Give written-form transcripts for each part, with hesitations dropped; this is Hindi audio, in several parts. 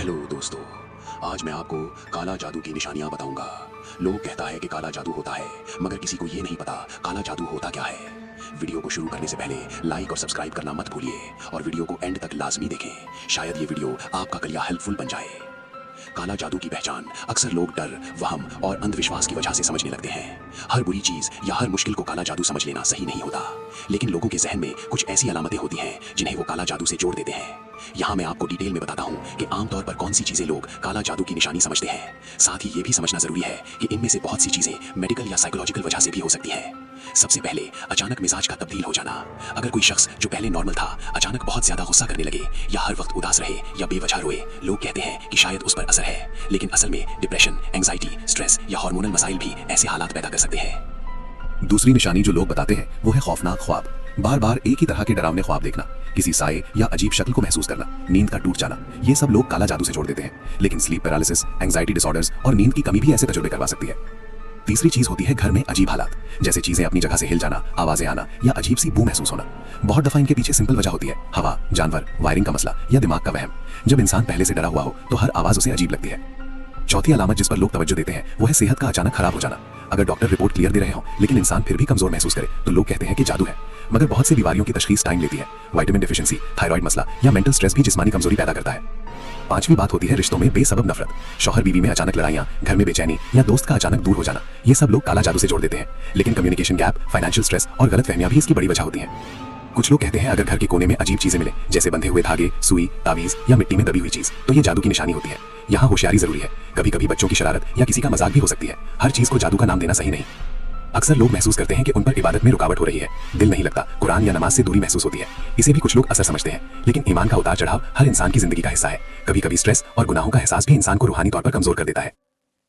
हेलो दोस्तों, आज मैं आपको काला जादू की निशानियां बताऊंगा। लोग कहता है कि काला जादू होता है, मगर किसी को ये नहीं पता काला जादू होता क्या है। वीडियो को शुरू करने से पहले लाइक और सब्सक्राइब करना मत भूलिए और वीडियो को एंड तक लाजमी देखें। शायद ये वीडियो आपका कलिया हेल्पफुल बन जाए। काला जादू की पहचान अक्सर लोग डर, वहम और अंधविश्वास की वजह से समझने लगते हैं। हर बुरी चीज या हर मुश्किल को काला जादू समझ लेना सही नहीं होता, लेकिन लोगों के जहन में कुछ ऐसी अलामतें होती हैं जिन्हें वो काला जादू से जोड़ देते हैं। यहाँ मैं आपको डिटेल में बताता हूँ कि आमतौर पर कौन सी चीजें लोग काला जादू की निशानी समझते हैं। साथ ही ये भी समझना जरूरी है कि इनमें से बहुत सी चीजें मेडिकल या साइकोलॉजिकल वजह से भी हो सकती हैं। सबसे पहले अचानक मिजाज का तब्दील हो जाना। अगर कोई शख्स जो पहले नॉर्मल था अचानक बहुत ज्यादा गुस्सा करने लगे या हर वक्त उदास रहे या बेवजह रोए, लोग कहते हैं कि शायद उस पर असर है, लेकिन असल में डिप्रेशन, एंजाइटी, स्ट्रेस या हार्मोनल मसाइल भी ऐसे हालात पैदा कर सकते हैं। दूसरी निशानी जो लोग बताते हैं वो है खौफनाक ख्वाब। बार बार एक ही तरह के डरावने ख्वाब देखना, किसी साए या अजीब शक्ल को महसूस करना, नींद का टूट जाना, ये सब लोग काला जादू से जोड़ देते हैं। लेकिन स्लीप पैरालिसिस, एंजाइटी डिसऑर्डर्स और नींद की कमी भी ऐसे तजुर्बे करवा सकती है। तीसरी चीज होती है घर में अजीब हालात, जैसे चीजें अपनी जगह से हिल जाना, आवाजें आना या अजीब सी बू महसूस होना। बहुत दफा इनके पीछे सिंपल वजह होती है, हवा, जानवर, वायरिंग का मसला या दिमाग का वहम। जब इंसान पहले से डरा हुआ हो तो हर आवाज उसे अजीब लगती है। चौथी अलामत जिस पर लोग तवज्जो देते हैं वो है सेहत का अचानक खराब हो जाना। अगर डॉक्टर रिपोर्ट क्लियर दे रहे हो लेकिन इंसान फिर भी कमजोर महसूस करे तो लोग कहते हैं कि जादू है। मगर बहुत सी बीमारियों की तशखीस टाइम लेती है। विटामिन डिफिशिएंसी, थायराइड मसला या मेंटल स्ट्रेस भी जिस्मानी कमजोरी पैदा करता है। पांचवी बात होती है रिश्तों में बेसबब नफरत। शौहर बीवी में अचानक लड़ाइयां, घर में बेचैनी या दोस्त का अचानक दूर हो जाना, ये सब लोग काला जादू से जोड़ देते हैं। लेकिन कम्युनिकेशन गैप, फाइनेंशियल स्ट्रेस और गलतफहमियां भी इसकी बड़ी वजह होती हैं। कुछ लोग कहते हैं अगर घर के कोने में अजीब चीजें मिले, जैसे बंधे हुए धागे, सुई, तावीज या मिट्टी में दबी हुई चीज, तो ये जादू की निशानी होती है। यहाँ होशियारी जरूरी है। कभी कभी बच्चों की शरारत या किसी का मजाक भी हो सकती है। हर चीज को जादू का नाम देना सही नहीं। अक्सर लोग महसूस करते हैं कि उन पर इबादत में रुकावट हो रही है, दिल नहीं लगता, कुरान या नमाज से दूरी महसूस होती है। इसे भी कुछ लोग असर समझते हैं, लेकिन ईमान का उतार चढ़ाव हर इंसान की जिंदगी का हिस्सा है। कभी कभी स्ट्रेस और गुनाहों का एहसास भी इंसान को रूहानी तौर पर कमजोर कर देता है।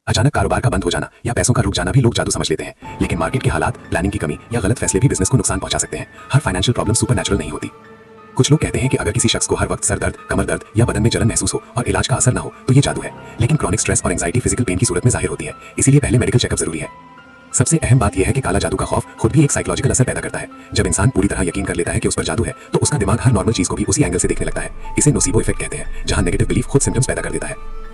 अचानक कारोबार का बंद हो जाना या पैसों का रुक जाना भी लोग जादू समझ लेते हैं, लेकिन मार्केट के हालात, प्लानिंग की कमी या गलत फैसले भी बिजनेस को नुकसान पहुंचा सकते हैं। हर फाइनेंशियल प्रॉब्लम सुपरनैचुरल नहीं होती। कुछ लोग कहते हैं कि अगर किसी शख्स को हर वक्त सर दर्द, कमर दर्द या बदन में जलन महसूस हो और इलाज का असर न हो तो ये जादू है। लेकिन क्रॉनिक स्ट्रेस और एंजाइटी फिजिकल पेन की सूरत में जाहिर होती है, इसीलिए पहले मेडिकल चेकअप जरूरी है। सबसे अहम बात यह है कि काला जादू का खौफ खुद भी एक साइकोलॉजिकल असर पैदा करता है। जब इंसान पूरी तरह यकीन कर लेता है कि उस पर जादू है तो उसका दिमाग हर नॉर्मल चीज को भी उसी एंगल से देखने लगता है। इसे नोसिबो इफेक्ट कहते हैं, जहां नेगेटिव बिलीफ खुद सिम्टम्स पैदा कर देता है।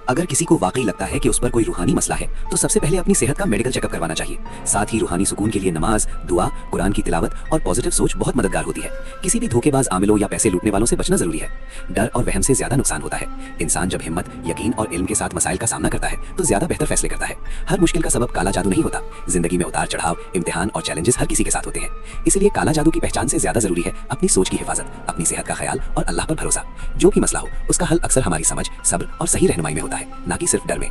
अगर किसी को वाकई लगता है कि उस पर कोई रूहानी मसला है तो सबसे पहले अपनी सेहत का मेडिकल चेकअप करवाना चाहिए। साथ ही रूहानी सुकून के लिए नमाज, दुआ, कुरान की तिलावत और पॉजिटिव सोच बहुत मददगार होती है। किसी भी धोखेबाज आमिलों या पैसे लूटने वालों से बचना जरूरी है। डर और वहम से ज्यादा नुकसान होता है। इंसान जब हिम्मत, यकीन और इल्म के साथ मसाइल का सामना करता है तो ज्यादा बेहतर फैसले करता है। हर मुश्किल का सबब काला जादू नहीं होता। जिंदगी में उतार चढ़ाव, इम्तिहान और चैलेंजेस हर किसी के साथ होते हैं। इसलिए काला जादू की पहचान से ज्यादा जरूरी है अपनी सोच की हिफाजत, अपनी सेहत का ख्याल और अल्लाह पर भरोसा। जो भी मसला हो उसका हल अक्सर हमारी समझ, सब्र और सही रहनुमाई में होता है, ना कि सिर्फ डर में।